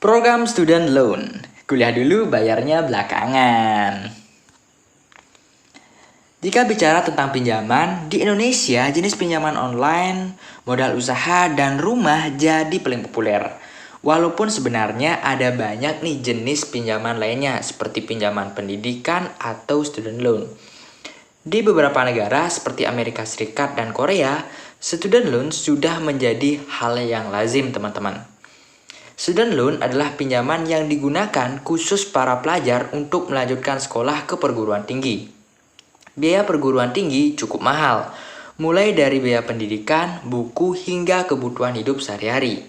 Program student loan. Kuliah dulu, bayarnya belakangan. Jika bicara tentang pinjaman, di Indonesia jenis pinjaman online, modal usaha, dan rumah jadi paling populer. Walaupun sebenarnya ada banyak nih jenis pinjaman lainnya seperti pinjaman pendidikan atau student loan. Di beberapa negara seperti Amerika Serikat dan Korea, student loan sudah menjadi hal yang lazim teman-teman. Student loan adalah pinjaman yang digunakan khusus para pelajar untuk melanjutkan sekolah ke perguruan tinggi. Biaya perguruan tinggi cukup mahal, mulai dari biaya pendidikan, buku, hingga kebutuhan hidup sehari-hari.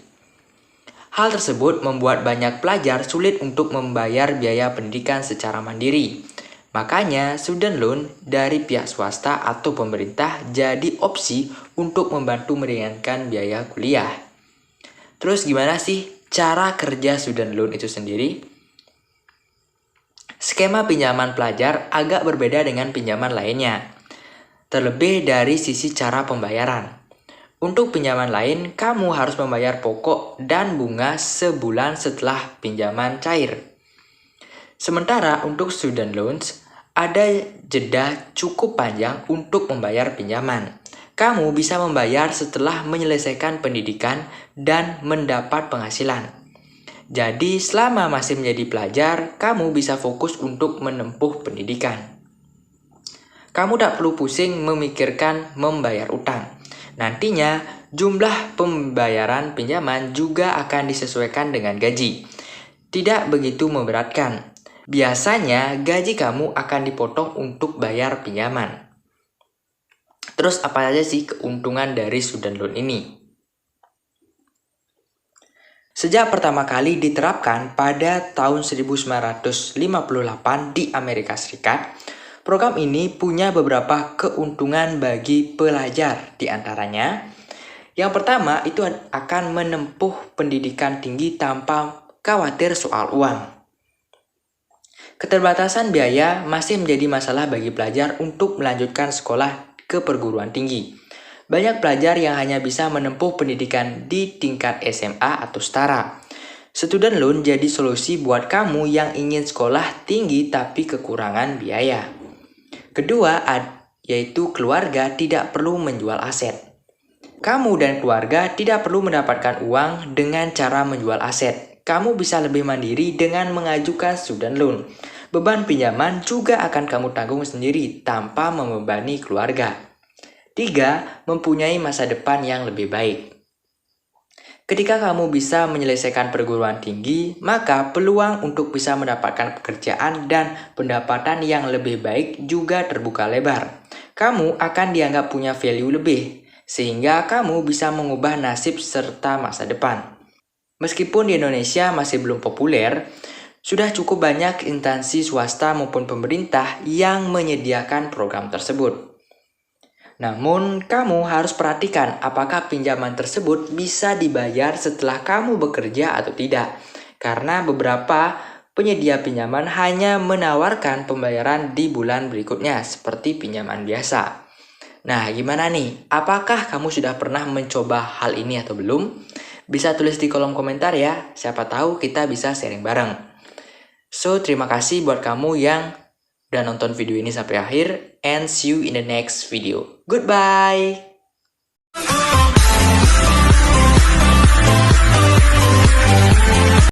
Hal tersebut membuat banyak pelajar sulit untuk membayar biaya pendidikan secara mandiri. Makanya, student loan dari pihak swasta atau pemerintah jadi opsi untuk membantu meringankan biaya kuliah. Terus gimana sih cara kerja student loan itu sendiri? Skema pinjaman pelajar agak berbeda dengan pinjaman lainnya, terlebih dari sisi cara pembayaran. Untuk pinjaman lain, kamu harus membayar pokok dan bunga sebulan setelah pinjaman cair. Sementara untuk student loans, ada jeda cukup panjang untuk membayar pinjaman. Kamu bisa membayar setelah menyelesaikan pendidikan dan mendapat penghasilan. Jadi, selama masih menjadi pelajar, kamu bisa fokus untuk menempuh pendidikan. Kamu tak perlu pusing memikirkan membayar utang. Nantinya, jumlah pembayaran pinjaman juga akan disesuaikan dengan gaji. Tidak begitu memberatkan. Biasanya, gaji kamu akan dipotong untuk bayar pinjaman. Terus apa saja sih keuntungan dari student loan ini? Sejak pertama kali diterapkan pada tahun 1958 di Amerika Serikat, program ini punya beberapa keuntungan bagi pelajar. Di antaranya, yang pertama itu akan menempuh pendidikan tinggi tanpa khawatir soal uang. Keterbatasan biaya masih menjadi masalah bagi pelajar untuk melanjutkan sekolah ke perguruan tinggi. Banyak pelajar yang hanya bisa menempuh pendidikan di tingkat SMA atau setara. Student loan jadi solusi buat kamu yang ingin sekolah tinggi tapi kekurangan biaya. Kedua, yaitu keluarga tidak perlu menjual aset. Kamu dan keluarga tidak perlu mendapatkan uang dengan cara menjual aset. Kamu bisa lebih mandiri dengan mengajukan student loan. Beban pinjaman juga akan kamu tanggung sendiri tanpa membebani keluarga. 3. Mempunyai masa depan yang lebih baik. Ketika kamu bisa menyelesaikan perguruan tinggi, maka peluang untuk bisa mendapatkan pekerjaan dan pendapatan yang lebih baik juga terbuka lebar. Kamu akan dianggap punya value lebih, sehingga kamu bisa mengubah nasib serta masa depan. Meskipun di Indonesia masih belum populer, sudah cukup banyak instansi swasta maupun pemerintah yang menyediakan program tersebut. Namun, kamu harus perhatikan apakah pinjaman tersebut bisa dibayar setelah kamu bekerja atau tidak. Karena beberapa penyedia pinjaman hanya menawarkan pembayaran di bulan berikutnya seperti pinjaman biasa. Nah, gimana nih? Apakah kamu sudah pernah mencoba hal ini atau belum? Bisa tulis di kolom komentar ya, siapa tahu kita bisa sharing bareng. So, terima kasih buat kamu yang udah nonton video ini sampai akhir, and see you in the next video. Goodbye!